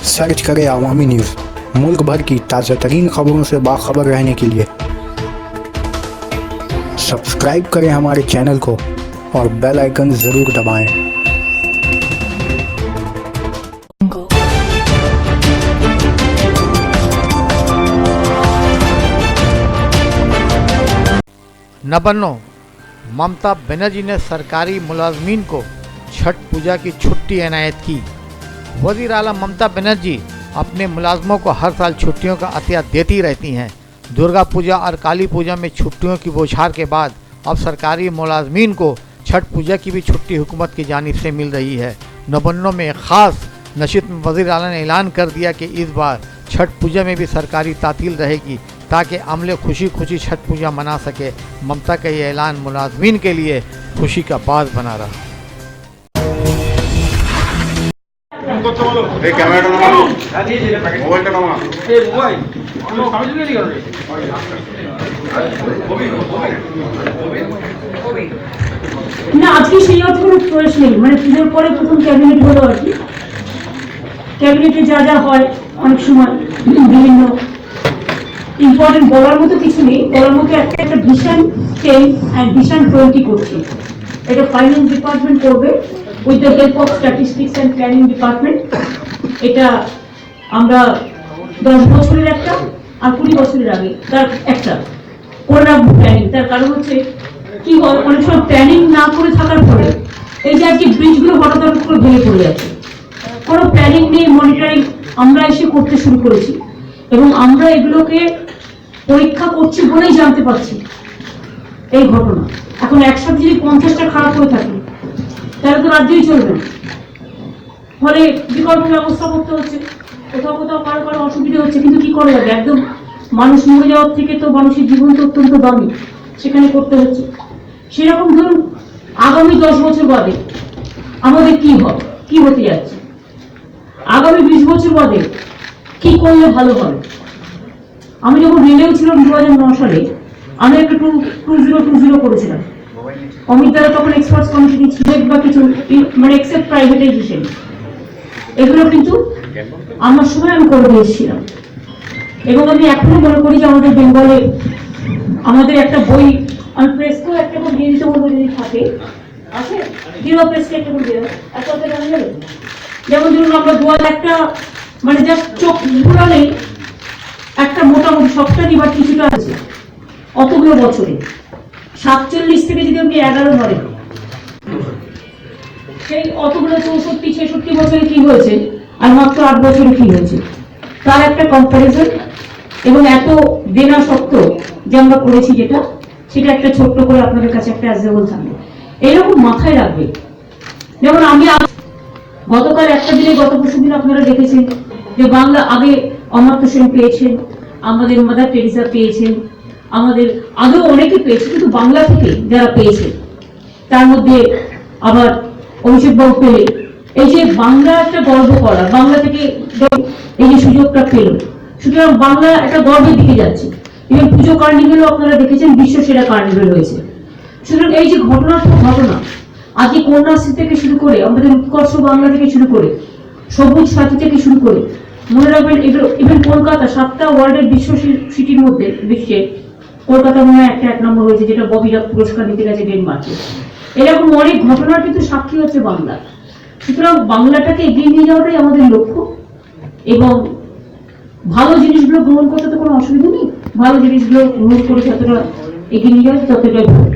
Search करें अवामी news. मुल्क भर की ताज़ा तरीन खबरों से बाखबर रहने के लिए सब्सक्राइब करें हमारे चैनल को और बेल आइकन ज़रूर दबाएं। नबन्नो ममता बनर्जी ने सरकारी मुलाजमीन को छठ पूजा की छुट्टी एनायत की। वज़ीर आला ममता बनर्जी अपने मुलाजमों को हर साल छुट्टियों का अतिया देती रहती हैं। दुर्गा पूजा और काली पूजा में छुट्टियों की बौछार के बाद अब सरकारी मुलाजमीन को छठ पूजा की भी छुट्टी हुकूमत की जानिब से मिल रही है। नबन्नो में एक ख़ास नशित में वज़ीर आला ने ऐलान कर दिया कि इस बार छठ पूजा में भी सरकारी तातील रहेगी ताकि अमले खुशी खुशी छठ पूजा मना सके। ममता का ये ऐलान मुलाजमीन के लिए खुशी का बाज़ बना रहा। না আজকে সেই অর্থে কোনো প্রয়াস নেই, মানে পুজোর পরে প্রথম ক্যাবিনেট হলো আর কি। ক্যাবিনেটে যা যা হয় অনেক সময় বিভিন্ন ইম্পর্টেন্ট বলার মতো কিছু নেই, বলার মতো একটা ভিশন 10 অ্যান্ড ভিশন 20 করছি। এটা ফাইন্যান্স ডিপার্টমেন্ট করবে with the help of statistics and planning department. এটা আমরা 10 বছরের একটা আর 20 বছরের আগে তার একটা করে রাখবো প্ল্যানিং। তার কারণ হচ্ছে কি হয়, অনেক সময় প্ল্যানিং না করে থাকার পরে এই যে আজকে ব্রিজগুলো হঠাৎ করে ভেঙে পড়ে যাচ্ছে, কোনো প্ল্যানিং নেই, মনিটরিং আমরা এসে করতে শুরু করেছি এবং আমরা এগুলোকে পরীক্ষা করছি বলেই জানতে পারছি এই ঘটনা। এখন একসাথে যদি 50টা খারাপ হয়ে থাকে তাহলে তো রাজ্যই চলবে না, ফলে বিকল্প ব্যবস্থা করতে হচ্ছে। কোথাও কোথাও কারো কারো অসুবিধা হচ্ছে, কিন্তু কি করা যাবে, একদম মানুষ মরে যাওয়ার থেকে তো মানুষের জীবন তো অত্যন্ত দামি, সেখানে করতে হচ্ছে। সেরকম ধরুন আগামী 10 বছর বাদে আমাদের কি হবে, কি হতে যাচ্ছে, আগামী 20 বছর বাদে কি করলে ভালো হবে। আমি যখন রেলেও ছিলাম 2009 সালে আমি একটা 2020 করেছিলাম। অমিত দ্বারা তখন এক্সপার্টস কমিটি ছিল বা কিছু মানে এক্সেপ্ট প্রাইভেটাইজেশন, এগুলো কিন্তু আমার সময় আমি করে দিয়েছিলাম। এবং আমি এখনো মনে করি যে আমাদের বেঙ্গলে আমাদের একটা বই আমি প্রেসকেও একটা করে দিয়ে দিতে বলবো যদি থাকে, আছে জিরো প্রেসকে একটা করে দিয়ে এত জানা যাবে। যেমন ধরুন আমরা 2000 মানে জাস্ট চোখ ঘুরালেই একটা মোটামুটি সবটা নিবার কিছুটা আছে অতগুলো বছরে 47 থেকে যদি আপনি 11 ধরেন, সেই অতগুলো 64-66 বছরে কি হয়েছে আর মাত্র 8 বছরে কি হয়েছে তার একটা কম্পারিজন। এবং এত দেনা সত্ত্বেও যে আমরা করেছি যেটা, সেটা একটা ছোট্ট করে আপনাদের কাছে একটা অ্যাজেবল থাকবে, এইরকম মাথায় রাখবে। যেমন আমি গতকাল একটা দিনে গত পরশু দিন আপনারা দেখেছেন যে বাংলা আগে অমর্ত্য সেন পেয়েছেন, আমাদের মাদার টেরেসা পেয়েছেন, আমাদের আগেও অনেকে পেয়েছে, কিন্তু বাংলা থেকে যারা পেয়েছে তার মধ্যে আবার অভিষেক বাবু পেলে। এই যে বাংলা একটা গর্ব করা, বাংলা থেকে এই যে সুযোগটা পেল, সুতরাং বাংলা একটা গর্বের দিকে যাচ্ছে। এবং পুজো কার্নিভেলও আপনারা দেখেছেন বিশ্ব সেরা কার্নিভেল হয়েছে। সুতরাং এই যে ঘটনা আজকে কন্যাশ্রী থেকে শুরু করে আমাদের উৎকর্ষ বাংলা থেকে শুরু করে সবুজ সাথী থেকে শুরু করে, মনে রাখবেন ইভেন কলকাতা 7টা ওয়ার্ল্ডের বিশ্ব সিটির মধ্যে বিশ্বে কলকাতা মনে হয় একটা 1 নম্বর হয়েছে, যেটা ববিরা পুরস্কার নিতে গেছে ডেনমার্কে। এরকম অনেক ঘটনার কিন্তু সাক্ষী হচ্ছে বাংলা। সুতরাং বাংলাটাকে এগিয়ে নিয়ে যাওয়াটাই আমাদের লক্ষ্য এবং ভালো জিনিসগুলো গ্রহণ করতে তো কোনো অসুবিধা নেই, ভালো জিনিসগুলো গ্রহণ করে যতটা এগিয়ে নিয়ে যাওয়া ততটাই ভালো।